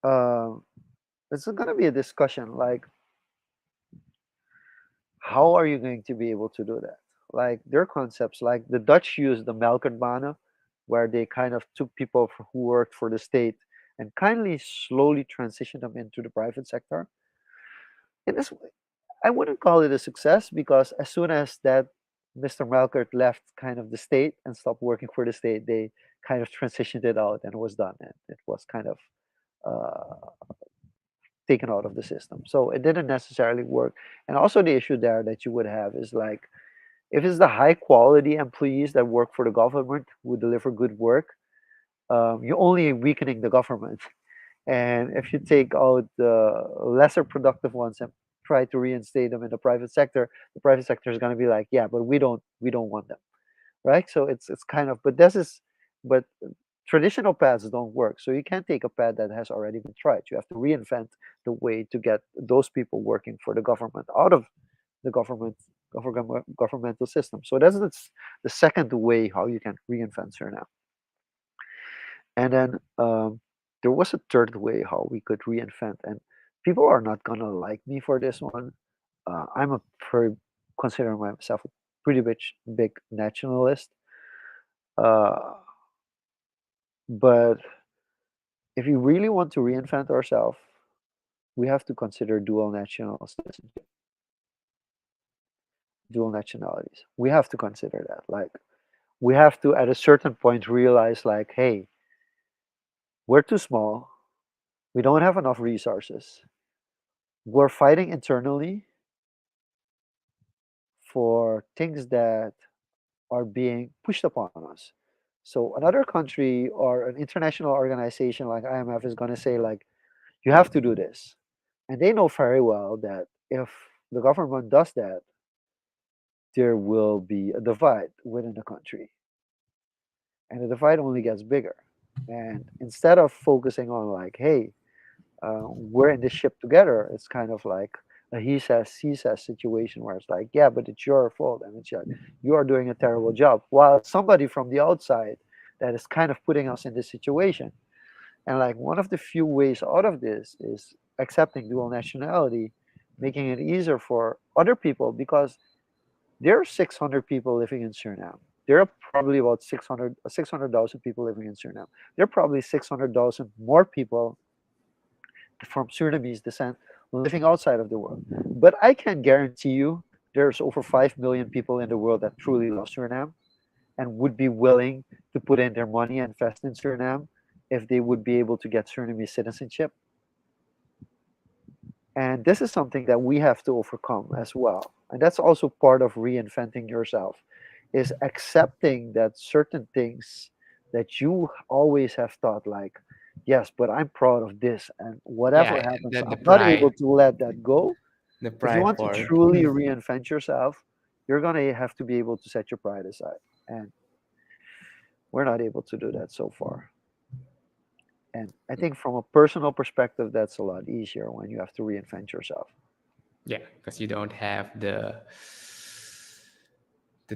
um, it's going to be a discussion like, how are you going to be able to do that? Like, there are concepts like the Dutch use the Melkertbane. where they kind of took people who worked for the state and kindly slowly transitioned them into the private sector. In this way, I wouldn't call it a success because as soon as that Mr. Melkert left kind of the state and stopped working for the state, they kind of transitioned it out and it was done. And it was kind of uh, taken out of the system. So it didn't necessarily work. And also the issue there that you would have is like if it's the high quality employees that work for the government who deliver good work, you're only weakening the government. And if you take out the lesser productive ones and try to reinstate them in the private sector is going to be like, yeah, but we don't want them, right? So it's kind of, but traditional paths don't work. So you can't take a path that has already been tried. You have to reinvent the way to get those people working for the government out of the governmental system. So the second way how you can reinvent Suriname. And then there was a third way how we could reinvent. And people are not gonna like me for this one. I'm a pretty consider myself a pretty big nationalist. Uh, but if we really want to reinvent ourselves, we have to consider dual national citizenship, dual nationalities. We have to consider that. Like we have to at a certain point realize like, hey, we're too small. We don't have enough resources. We're fighting internally for things that are being pushed upon us. So another country or an international organization like IMF is going to say like, you have to do this. And they know very well that if the government does that, there will be a divide within the country. And the divide only gets bigger. And instead of focusing on like, hey, we're in this ship together, it's kind of like a he says situation where it's like, yeah, but it's your fault. And it's like, you are doing a terrible job. While somebody from the outside that is kind of putting us in this situation. And like one of the few ways out of this is accepting dual nationality, making it easier for other people because there are 600 people living in Suriname. There are probably about 600,000 people living in Suriname. There are probably 600,000 more people from Surinamese descent living outside of the world. But I can guarantee you there's over 5 million people in the world that truly love Suriname and would be willing to put in their money and invest in Suriname if they would be able to get Surinamese citizenship. And this is something that we have to overcome as well. And that's also part of reinventing yourself is accepting that certain things that you always have thought like, yes, but I'm proud of this and Yeah, whatever happens, the I'm not pride, able to let that go. the If you pride want to part. truly reinvent yourself, you're going to have to be able to set your pride aside. And we're not able to do that so far. And I think from a personal perspective, that's a lot easier when you have to reinvent yourself. Yeah, because you don't have the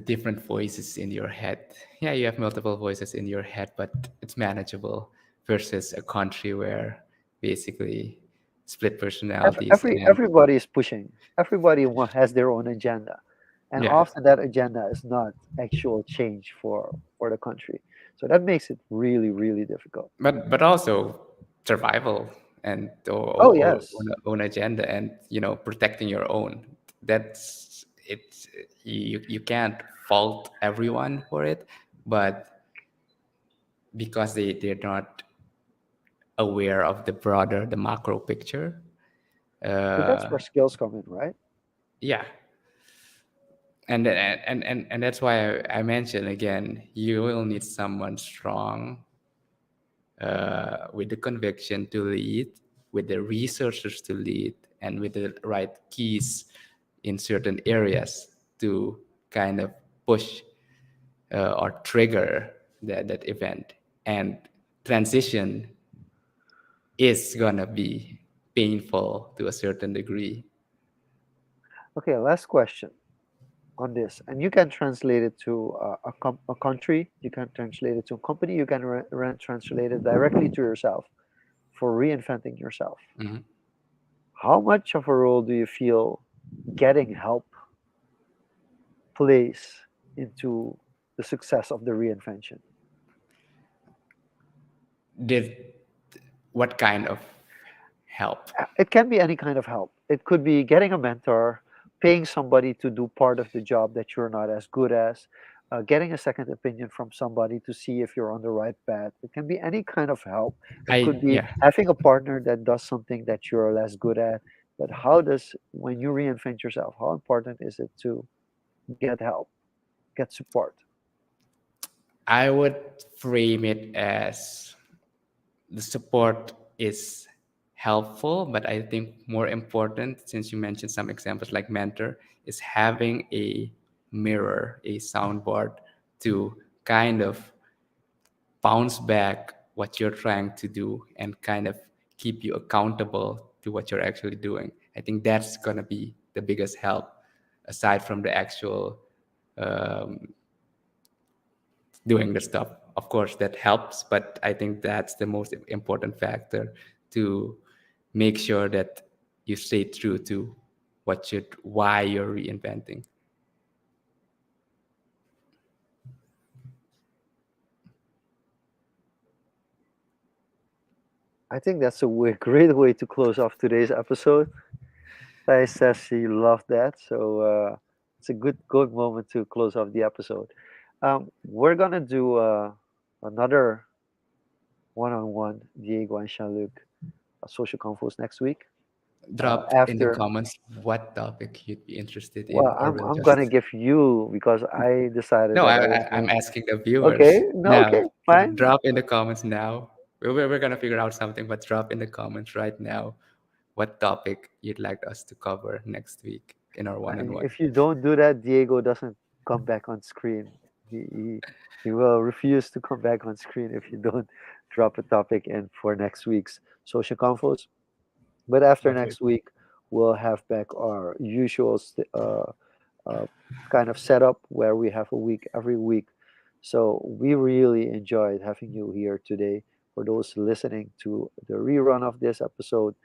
different voices in your head. Yeah, you have multiple voices in your head, but it's manageable versus a country where basically split personalities and Everybody is pushing. Everybody has their own agenda, and yeah, often that agenda is not actual change for the country. So that makes it really really difficult. but also survival and Oh or yes. own agenda and protecting your own. That's it's you can't fault everyone for it, but because they're not aware of the macro picture. But that's uh where skills come in, right? yeah, and that's why I mentioned again, you will need someone strong, with the conviction to lead, with the resources to lead, and with the right keys in certain areas to kind of push, or trigger that event. And transition is gonna be painful to a certain degree. Okay, last question on this, and you can translate it to a country. You can translate it to a company. You can translate it directly to yourself for reinventing yourself. Mhm. How much of a role do you feel getting help plays into the success of the reinvention? Did what kind of help? It can be any kind of help. It could be getting a mentor, paying somebody to do part of the job that you're not as good as, getting a second opinion from somebody to see if you're on the right path. It can be any kind of help. It could I be Yeah, having a partner that does something that you're less good at. But when you reinvent yourself, how important is it to get help, get support? I would frame it as the support is helpful, but I think more important, since you mentioned some examples like mentor, is having a mirror, a soundboard to kind of bounce back what you're trying to do and kind of keep you accountable to what you're actually doing. I think that's going to be the biggest help aside from the actual um, doing the stuff. Of course, that helps, but I think that's the most important factor to make sure that you stay true to why you're reinventing. I think that's a great way to close off today's episode. Thais says she loved that, so it's a good moment to close off the episode. We're gonna do another one-on-one Diego and Jean-Luc social confos next week. Drop in the After comments what topic you'd be interested in, Well, or I'm we'll I'm gonna just. give you because I decided No, that I was I'm gonna. asking the Okay, viewers no, now. okay, fine. Drop in the comments now. We're gonna figure out something, but drop in the comments right now what topic you'd like us to cover next week in our And one-on-one. if you don't do that, Diego doesn't come back on screen. He will refuse to come back on screen if you don't drop a topic in for next week's social confos. But after Okay. next week, we'll have back our usual uh, kind of setup where we have a week every week. So we really enjoyed having you here today. For those listening to the rerun of this episode,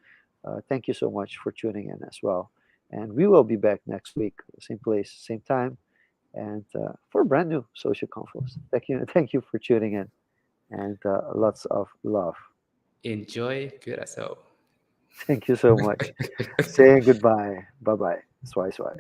thank you so much for tuning in as well. And we will be back next week, same place, same time, and for a brand new social conference. Thank you, thank you for tuning in, and lots of love. Enjoy Curacao. Thank you so much. Saying goodbye. Bye bye. Swai swai.